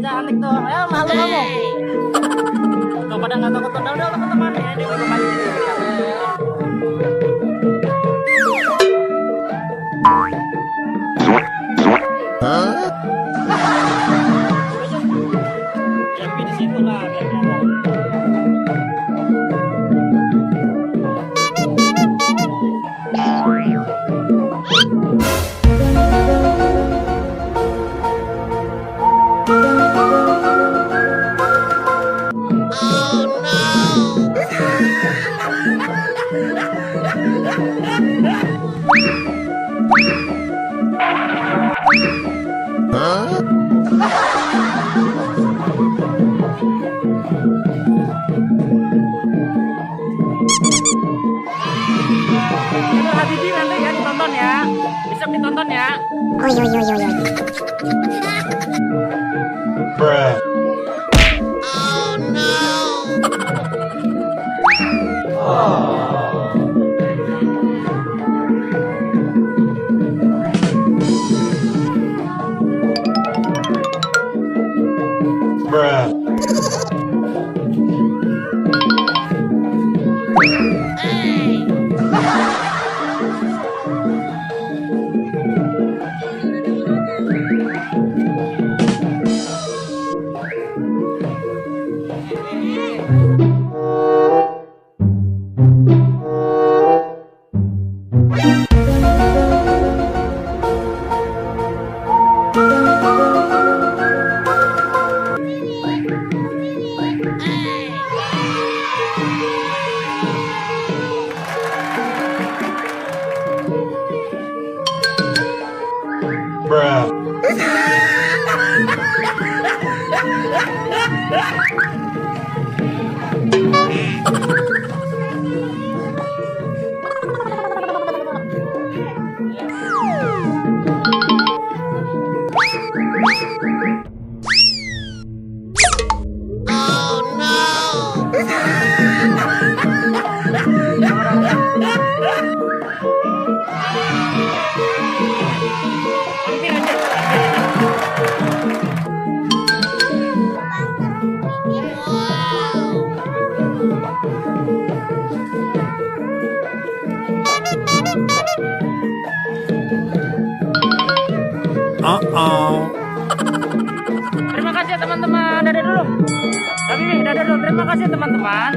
Cantik tuh, ya malu kamu. Tuh pada nggak takut ondel-ondel teman-teman ya, dia udah mancing. Ya di situ lah biar kelihatan. Habibi nanti ya ditonton ya, bisa ditonton ya. Bruh. Bruh. Bruh. Terima kasih ya teman-teman. Dadah dulu. Tapi dadah dulu. Terima kasih teman-teman.